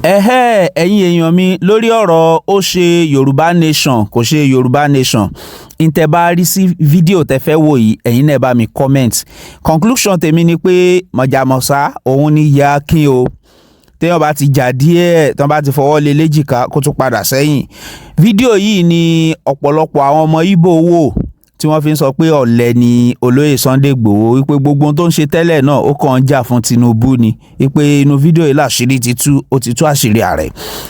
ẹ̀yin èèyàn mi lórí ọ̀rọ̀ ó ṣe Yorùbá Nation kò ṣe Yorùbá Nation ntẹ bá rí sí fídíò tẹ fẹ́ wò yìí ẹ̀yin náà bá mi comment conclusion tèmi ni pé mọ̀jàmọ̀sá òun ni ya kín o téèyàn bá ti jà díẹ̀ tán bá ti fọwọ́ lé léjìká kó tún padà sẹ́yìn fídíò yìí ni ọ̀pọ̀lọpọ̀ àwọn ọmọ Ìgbò wò tí wọ́n fi ń sọ pé ọ̀lẹ ni olóyè Sunday Igboho wípé gbogbo ohun tó ń ṣe tẹ́lẹ̀ náà ó kàn ń jà fún Tinubu ni wípé inú fídíò yìí làṣírí ti tú ó ti tú àṣírí ààrẹ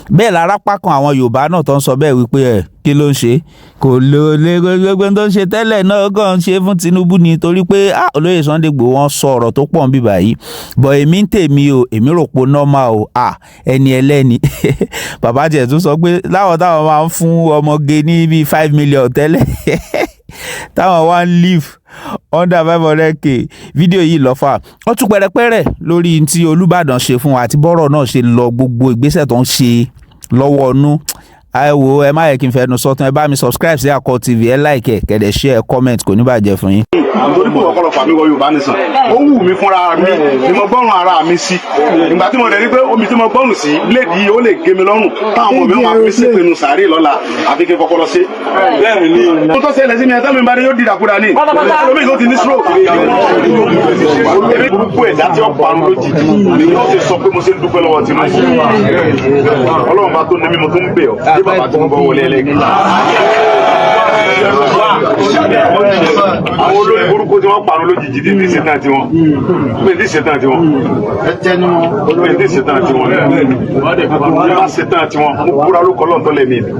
bẹ́ẹ̀ lárápá kan àwọn Yorùbá náà tó ń sọ bẹ́ẹ̀ wípé kí ló ń ṣe kò ló lé gbogbo ohun tó ń ṣe tẹ́lẹ̀ náà ó kàn ń ṣe fún Tinubu ni torí pé olóyè Sunday Igboho wọ́n sọ ọ̀rọ̀ tó pọ̀ ń bíbà yìí bọ̀ èmi ń tèmi o èmi rò pé normal o ẹni ẹlẹ́ni bàbá jẹ̀ tún sọ pé láwọn táwọn máa ń fún ọmọge ní bíi 5 million tẹ́lẹ̀ táwọn wá ń live under 500k fídíò yìí lọ́fà ó tún pẹ̀rẹ̀pẹ̀rẹ̀ lórí tí Olúbàdàn ṣe fún wa àti bọ́rọ̀ náà ṣe lọ gbogbo ìgbésẹ̀ tó ń ṣe lọ́wọ́ ọnú ẹ wo ẹ má yẹ kí n fẹnu sọtún ẹ bá mi subscribe sí Àkọ́ TV ẹ like ẹ kẹ̀dẹ̀ share comment kò ní bàjẹ́ fún yín. torí pé ọ̀pọ̀lọpọ̀ mi wọ Yorùbá Nation ó wù mí fúnra mi ni mo gbọ́rùn ara mi sí ìgbà tí mo dẹ̀ rí pé omi tí mo gbọ́rùn sí léèdì yìí ó lè gé mi lọ́rùn táwọn ọmọ mi wọn fi sí pinnu sàárè lọ́la àfi kí n fọpọlọ sí. bẹ́ẹ̀ni ni mo tó ṣẹlẹ̀ sí mi ẹ̀tọ́ mi bá dé yóò di ìdàkudà ní omi tó ti ní stroke gbogbo ẹ̀dá tí ó parun lójijì ni yóò ti sọ pé mo ṣe ń dúpẹ́ lọ́wọ́ Tinubu Ọlọ́run bá tó ní mi mo tó ń bẹ̀ ọ́ bí bàbá tí mo bọ́ wọlé ẹlẹ́gẹ̀ẹ́ àwọn olórí burúkú tí wọ́n parun lójijì tí ní ṣetán tí wọ́n pé ní ṣetán tí wọ́n pé ní ṣetán tí wọ́n ní bá ṣetán tí wọ́n mo kúra lóko lọ́ntọ́ lẹ́mí mi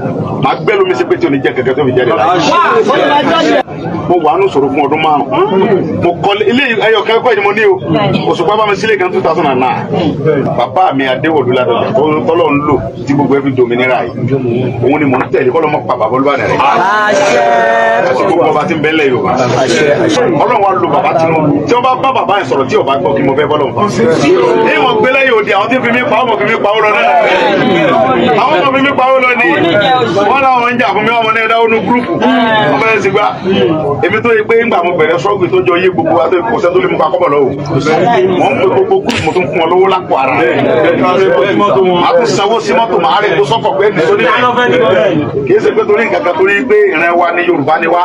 máa gbẹ́ lómi sí pé tí o ní jẹ́ kẹ̀kẹ́ tó fi jáde láyé mo wà nù sọ̀rọ̀ fún ọdún márùn-ún mo kọ́ ilé ẹyọ kẹ́kọ̀ọ́ ni mo ní o Òṣùpá bá mi sílé kan 2009 bàbá mi Adéwọ̀lú Ládọjà tọ́lọ́ ń lò tí gbogbo ẹbí dominira yìí òun ni mò ń tẹ̀lé kọ́ lọ́mọ pa bàbá Olúbàdàn rẹ̀ àti gbogbo ọba tí ń bẹ́lẹ̀ Yorùbá Ọlọ́run wa lo bàbá Tinubu tí wọ́n bá bá bàbá yẹn sọ̀rọ̀ tí ọba gbọ́ kí mo fẹ́ bọ́lọ̀ ní mo gbé lẹ́yìn òde àwọn tí fi mí pa ọmọ fi mí pa ó lọ náà àwọn ọmọ fi mí pa ó lọ ní wọ́n láwọn ń jà fún mi ọmọ náà dáwọ́ ní gúrúùpù wọ́n bẹ̀rẹ̀ sí gbá èmi tó yẹ pé ńgbà mo bẹ̀rẹ̀ sọ́ọ̀gì tó jọ yé gbogbo wa tó kò sẹ́ tó lè mú ká kọ́bọ̀ lọ́wọ́ wọ́n ń pe gbogbo gúrúùpù mo tún fún wọn lówó lápò ara a tún sanwó sí mọ́tò màá rẹ̀ tó sọ́kọ̀ pé nìṣó ní kì í ṣe pé torí nǹkan kan torí pé ìran wa ní Yorùbá ni wá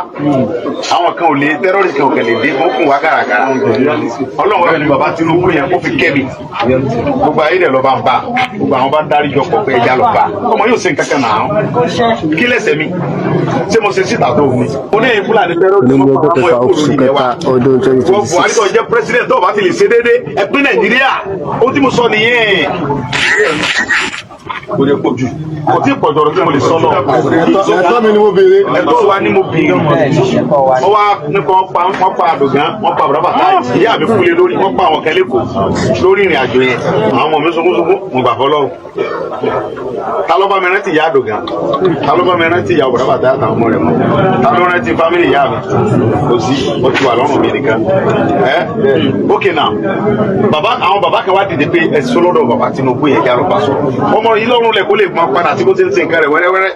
àwọn kan ò lè tẹ́rọ́rì kan ò kẹ̀lé dé wọ́n fún wa gàràgàrà Ọlọ́run ẹni bàbá Tinubu yẹn kó fi kẹ́mi gbogbo ayé rẹ̀ lọ bá ń bá gbogbo àwọn bá dárí jọ pọ̀ pé ẹja lọ bá ọmọ yóò ṣe nǹkan kan náà kí lẹ́sẹ̀ mi ṣé mo ṣe síta tó mi mo ní Fúlàní tẹ́rọ́rì ní ọjọ́ kẹfà oṣù kẹta ọdún 2026. wọ́n Buhari tó jẹ́ president tó bá ti lè ṣe déédéé ẹ pín Nàìjíríà ó tí mo sọ nìyẹn kò lè pọ̀ jù kò tí ì pọ̀ jọ̀rọ̀ tí mo lè sọ lọ. ẹ̀tọ́ mi ni mo béèrè. ẹ̀tọ́ wa ni mo béèrè. wọ́n wá nípa wọ́n pa àdògán wọ́n pa àbúrò bàtà ìyá mi kúlẹ̀ lórí wọ́n pa àwọn kẹlẹ́ kò lórí ìrìn àjò yẹn àwọn ọmọ mi sunkúnsunkún mo gbà fọlọ́ ta ló bá mi rántí ìyá àdògán ta ló bá mi rántí ìyá àbúrò bàtà àtàwọn ọmọ rẹ̀ mọ́ ta ló rántí fámìlì ìyá mi kò sí ó ti wà lọ́rùn mi nìkan okay now àwọn bàbá kan wá dìde pé ẹ̀sìn sọlọ́dọ̀ bàbá Tinubu yẹn kí a lọ bá sọ ọmọ yìí lọ́rùn lẹ̀ kó lè gbọ́n padà tí kò ti ń sin nǹkan rẹ̀ wẹ́rẹ́wẹ́rẹ́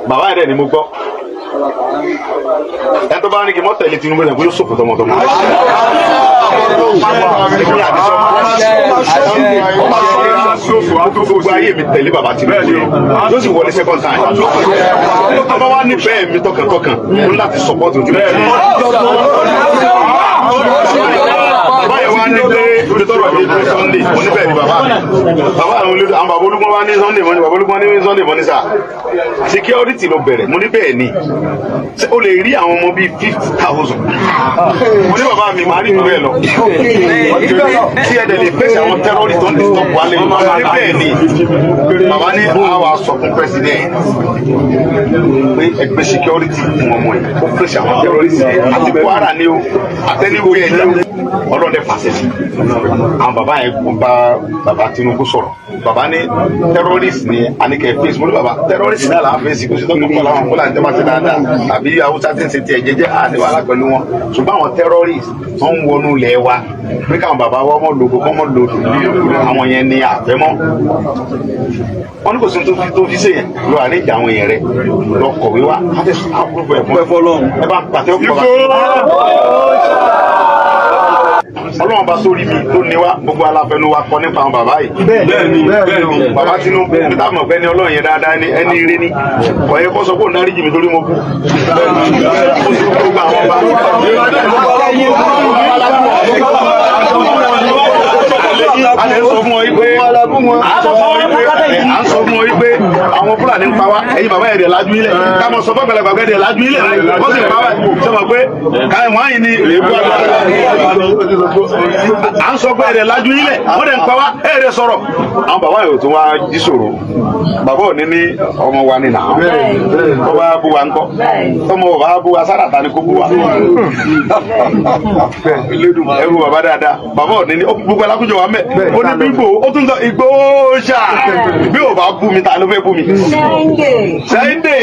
bàbá yẹn dẹ̀ ni mo gbọ́ ẹ tó bá ní kí n mọ́ tẹ̀lé Tinubu yẹn kó yóò sòkò tọmọtọmọ. gbogbo ayé mi tẹ̀lé bàbá Tinubu yẹn yóò sì wọlé second time ọba wa ní bẹ́ẹ̀ mi tọkàntọkàn ló láti support ojú báyọ̀ wá ní pé olùtọ́rọ̀ ní pé Sunday oníbẹ̀ ni bàbá àwọn bàbá Olúgbọ́n wá ní Sunday mọ́ni bàbá Olúgbọ́n ní Sunday mọ́ni sà security ló bẹ̀rẹ̀ mo ní bẹ́ẹ̀ ni o lè rí àwọn ọmọ bíi 50,000 mo ní bàbá mi máa rí ìlú ẹ̀ lọ tí ẹ̀dẹ̀ lè pèsè àwọn terrorist tó ń disturb wa lẹ́yìn mo ní bẹ́ẹ̀ ni bàbá ní àwa sọ fún president pé ẹgbẹ́ security fún ọmọ yìí ó pèsè àwọn terrorist àti Kwara ni o àtẹniwé ẹ̀ ní ọlọ́dẹ fàṣẹ sí àwọn bàbá yẹn bá bàbá Tinubu sọ̀rọ̀ bàbá ní terrorist ni àníkẹ́ fèsì mo ní bàbá terrorist náà làá fèsì kò sí tó kọ́ làwọn Fúlàní tẹ́ máa ṣe dáadáa àbí Haúsá tí ń ṣe tiẹ̀ jẹ́jẹ́ àníwàlá pẹ̀lú wọn ṣùgbọ́n àwọn terrorist tó ń wọnú ilẹ̀ wa pé káwọn bàbá wa mọ̀ lògò kọ́ mọ̀ lòdù àwọn yẹn ni àfẹ́mọ́ wọn ní kò sí tó fi ṣe yẹn lọ àríjà àwọn èèyàn rẹ lọ kọ̀wé wa á tẹ̀sán àkúrò ẹ̀ fún ẹ bá pàtẹ́ ọ̀pọ̀ ọlọ́run bá sórí mi tó ní wa gbogbo aláfẹnu wa kọ nípa àwọn bàbá yìí. bẹ́ẹ̀ni bàbá Tinubu mi tá mọ̀ pé ní ọlọ́run yẹn dáadáa ní ẹni ire ní ọ̀yẹ́ kó sọ pé òun dáríjì mi torí mo kú. gbogbo àwọn bá a lè sọ fún ọ yìí pé àwọn Fúlàní ń pa wá ẹ̀yin bàbá yẹn dẹ̀ lajú ilẹ̀ ká mọ̀ sọ fún ọ̀gbẹ̀lẹ̀ gbàgbẹ́ dẹ̀ lajú ilẹ̀ wọ́n sì pa wá ṣe mọ̀ pé káyọ̀ wọ́n yìí ni èébú àgbà à ń sọ pé ẹ̀rẹ̀ lajú ilẹ̀ wọ́n dẹ̀ ń pa wá ẹ̀rẹ̀ sọ̀rọ̀ àwọn bàbá yẹn ò tún wá jí sòrò bàbá òní ní ọmọ wa ni nàá wọ́n bá bú wa ńkọ́ ọmọ bàbá bú wa sára ta ni kó bú wa ẹrú bàbá dáadáa bàbá òní ní gbogbo alákùnjọ wa mẹ́ ó ní bí Ìgbòho ó tún sọ Ìgbòho ṣá bí ò bá bú mi ta ló fẹ́ bú mi. Sunday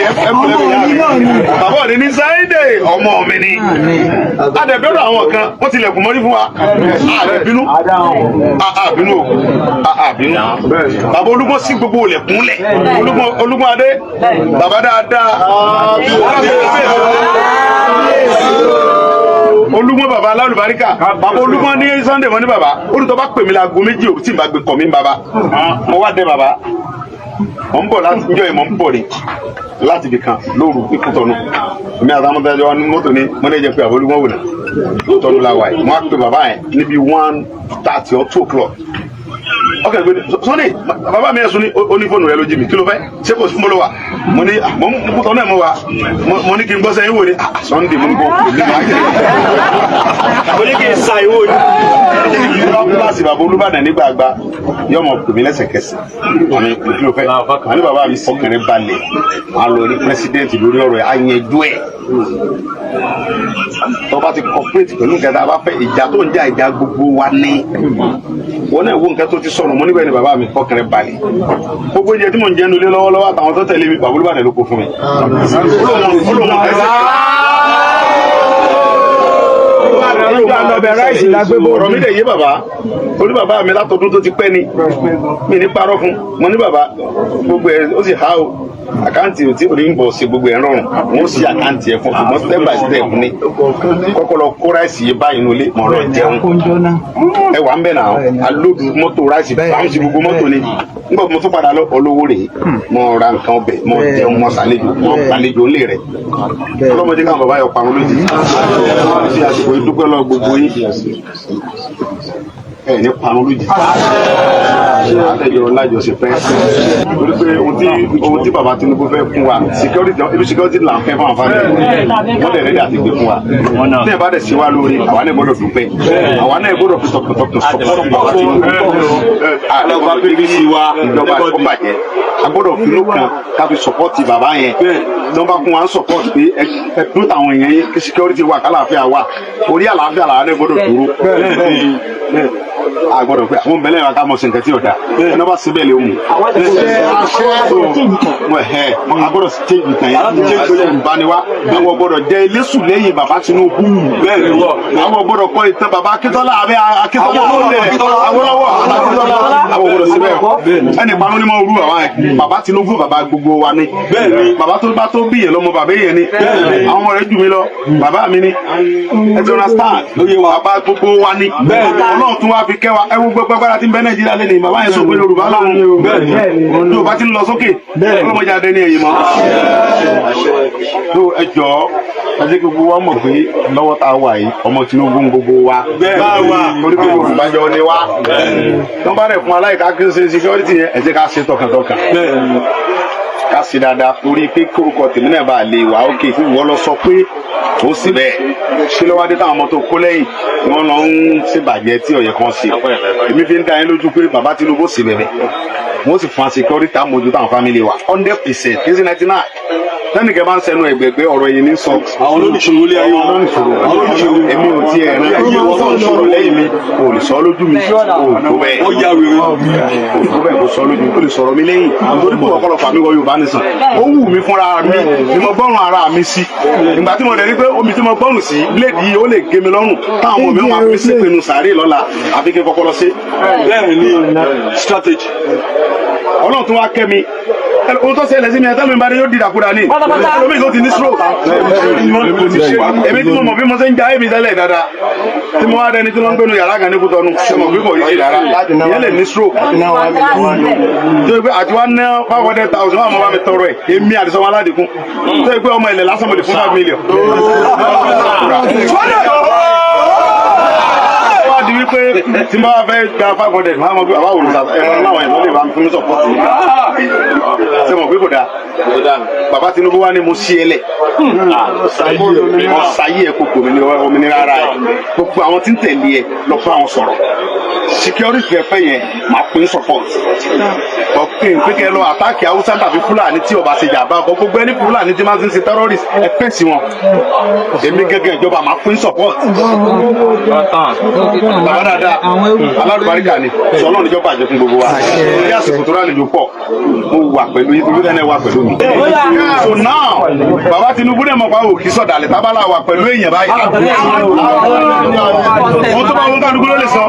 bàbá òní ní Sunday ọmọ mi ni adẹ̀bẹ̀rẹ̀ àwọn kan wọ́n tilẹ̀kùn mọ́rí fún wa àbínú àbínú àbínú bàbá Olúgbọ́n sí gbogbo olẹ̀kúnlẹ̀ Olúgbọ́n adé bàbá dáadáa Olúgbọ́n bàbá alálùbáríkà bàbá Olúgbọ́n ní Sunday wọ́n ní bàbá olùtọ́ bá pè mí láago méjì ò tí ì bá gbé kọ̀ mí bàbá mo wá dé bàbá mo ń bọ̀ láti njọ́ yìí mo ń bọ̀ ni láti ibì kan lóru Ìkútọ̀nù èmi àtàwọn ọmọdé wa ní mọ́tò ní mọ́nẹ́jẹ pé àbọ̀ Olúgbọ́n wò ná Ìkútọ̀nù la wà yìí mo á pe bàbá yẹn níbi 1:30 or 2 o'clock ok Sunday bàbá mi ẹ̀sùn ní onífóònù rẹ ló jí mi kí ló fẹ́ ṣé kò fún mi ló wà mo ní Ìkútọ̀nù náà mo wà mo ní kí n gbọ́ sẹ́yìn wò ní Sunday mo ní kó mo ní kí n sa ìwò ní kíláàsì bàbá Olúbàdàn nígbà àgbà yọmọ pè mí lẹ́sẹ̀kẹsẹ̀ àmì kí ló fẹ́ àní bàbá mi fọkànrin balẹ̀ máa lọ rí pírẹsidẹ́ǹtì lórí ọ̀rọ̀ ẹ̀ àyẹ̀jú ẹ̀ tó bá ti kọ́pẹ́tì pẹ̀lú nǹkan tá a bá fẹ́ ìjà tó ń jà ìjà gbogbo wa ní wọn náà wo nǹkan tó ti sọnù mo níbẹ̀ ni bàbá mi fọkànrin balẹ̀ gbogbo oúnjẹ tí mò ń jẹ́ nulẹ̀ lọ́wọ́lọ́wọ́ àtàwọn tó tẹ̀lé mi bàbá Olúbàdàn ló kó fún mi. ọ̀rọ̀ mi dẹ̀ yé bàbá oní bàbá mi látọdún tó ti pẹ́ ni mi ní parọ́ fún mo ní bàbá gbogbo ẹ̀ ó sì há o àkáǹtì tí onígbọ̀ ṣe gbogbo ẹ̀ rọrùn wọ́n sì àkáǹtì ẹ̀ fún ṣùgbọ́n step by step ní kọ́kọ́ lọ kó ráìsì yé báyìí nílé mọ̀ lọ jẹun ẹ wà ń bẹ̀ náà alóòdù mọ́tò ráìsì báwọn ṣe gbogbo mọ́tò ni nígbà mo tún padà lọ olówó rèé mo ra nǹkan ọbẹ̀ mo jẹun mo ṣàlejò mo gbàlejò ńlẹ̀ rẹ̀ ọlọ́mọdé káwọn bàbá yọ parun lójijì ṣe àsìkò ìdúpẹ́ lọ gbogbo yín ẹ ní parun lójijì àtẹjọ lájọṣe pẹ́ torí pé ohun tí bàbá Tinubu fẹ́ fún wa security là ń fẹ́ fún àwọn fáwọn wọ́n dẹ̀ rẹ́dí àti gbé fún wa ní ẹ̀bá dẹ̀ sí wa lórí àwa náà gbọ́dọ̀ dúpẹ́ àwa náà gbọ́dọ̀ fi tọkàntọkàn sọpọ́tì bàbá Tinubu àlọ́gbà pé kí sí wa ìjọba tó bàjẹ́ a gbọ́dọ̀ fi lókàn ká fi sọpọ́tì bàbá yẹn tí wọ́n bá fún wa ń sọpọ́tì pé ẹ̀dún táwọn èèyàn yẹn kí security wà kálàáfíà wà orí àlàáfíà làwọn náà gbọ́dọ̀ dúró agbọ́dọ̀ pé àwọn mẹlẹ wa ká mọ sẹńkẹ tí o da ẹnà bá síbẹ̀ lè mú agbọ́dọ̀ stage nìkan yẹn ìbániwá àwọn gbọ́dọ̀ jẹ eléṣù lẹ́yìn bàbá Tinubu àwọn gbọ́dọ̀ kọ ìtàn bàbá Akíntọ́lá abẹ Akíntọ́lá Awólọ́wọ̀ àwọn gbọ́dọ̀ síbẹ̀ ẹnì panu ni mo rú àwọn bàbá Tinubu bàbá gbogbo wa ni bàbá tó bá tó bí yẹn lọmọ bàbá yẹn ni àwọn ọmọ rẹ̀ jù mí lọ bàbá mi ni ẹ ti understand bàbá gbogbo wa ni Ọlọ́run tún wá fi kẹwàá ẹwú gbogbo agbára tí ń bẹ Nàìjíríà lé ní bàbá yẹn sọ pé Yorùbá lọ́run Yorùbá ti ń lọ sókè ọlọ́mọdé adé ní ẹ̀yìn mọ́ tó ẹjọ́ ẹjẹ́ gbogbo wa mọ̀ pé lọ́wọ́ tá a wà yìí ọmọ Tinubu ń gbogbo wa torí pé Yorùbá jọ ní wa tó ń bá rẹ̀ fún aláìka kí n ṣe security yẹn ẹ jẹ́ ká ṣe tọkàntọkàn ká ṣe dáadáa torí pé kórúkọ tèmi náà bá lè wà ókè fún ìwọ lọ sọ pé ó sì bẹ́ẹ̀ ṣé lọ́wọ́ adé táwọn ọmọ tó kó lẹ́yìn wọ́n lọ ń ṣèbàjẹ́ tí ọ̀yẹ́ kan ṣe èmi fi ń dá yín lójú pé bàbá Tinubu sì bẹ̀rẹ̀ wọ́n sì fún security àmójútó àwọn fámìlì wa 100% kí sí 99 tẹnikẹ́ bá ń sẹnu ẹgbẹ̀gbẹ́ ọ̀rọ̀ yìí ní sọ. àwọn olóṣèlú lé ayé wọn olóṣèlú èmi ò tiẹ̀ rẹ wọ́n tó ń sọ̀rọ̀ lẹ́yìn mi kò lè sọ lójú mi kò tó bẹ́ẹ̀ ó yá wèrè kò tó bẹ́ẹ̀ kò sọ lójú mi kò lè sọ̀rọ̀ mi lẹ́yìn nítorí pé ọ̀pọ̀lọpọ̀ àmì wọ Yorùbá nìsàn ó wù mí fúnra mi ni mo gbọ́rùn ara mi sí ìgbà tí mo dẹ̀ rí pé omi tí mo gbọ́rùn sí léèdì yìí ó lè gé mi lọ́rùn táwọn ọmọ mi wọn fi sí pinnu sàárè lọ́la àfi kí n kọ́kọ́ lọ sí. bẹ́ẹ̀ ni strategy Ọlọ́run tún wá kẹ́ mi ohun tó ṣẹlẹ̀ sí mi ẹ̀tọ́ mi bá dé yóò dìdàkudà ní ẹlòmíì tó ti ní stroke èmi tí mo mọ̀ bí mo ṣe ń ja èmi tẹ́lẹ̀ dáadáa tí mo wá dẹni tí wọ́n ń gbénu yàrá kan ní Kútọ́nù ṣe mọ̀ bí kò yí rárá ìyẹn lè ní stroke tó yẹ pé àti wá ná 500,000 wà mọ́ bá mi tọrọ ẹ̀ èmi àdìsọ́wọ́n aládìkún tó yẹ pé ọmọ ilẹ̀ lásán mo lè fún 5 million. di wípé tí n bá fẹ́ gba 500 máa mọ̀ pé àwa òrùka ẹ̀rọ láwọn ẹ̀rọ lè bá mi fún mi sọ̀pọ̀ ṣe mọ̀ pé kò dáa bàbá Tinubu wá ní mo ṣí ẹlẹ̀ ọ̀sáyé ẹ̀ kò òmìnira ara ẹ̀ gbogbo àwọn tí ń tẹ̀lé ẹ̀ lọ fún àwọn sọ̀rọ̀ security ẹ fẹ́ yẹn máa pín support ọ̀pìn pínkẹ́ lọ àtàkì Haúsá tàbí Fúlàní tí ọba ṣe jàmbá ọkọ̀ gbogbo ẹni Fúlàní tí máa ń ṣe terrorist ẹ pẹ́ sí wọn èmi gẹ́gẹ́ ìjọba máa pín support bàbá dáadáa alárùbáríkà ni sọlọ́ọ̀ níjọba àjẹ fún gbogbo wa ní àsìkò tó rálejò pọ̀ mo wà pẹ̀lú ibi tẹ́lẹ̀ wà pẹ̀lú mi. So now bàbá Tinubu dẹ̀ mọ̀ pa òkì sọ̀dàlẹ̀ tábàlà wà pẹ̀lú èèyàn báyìí. Wọ́n tó bá wọn kálukú ló lè sọ.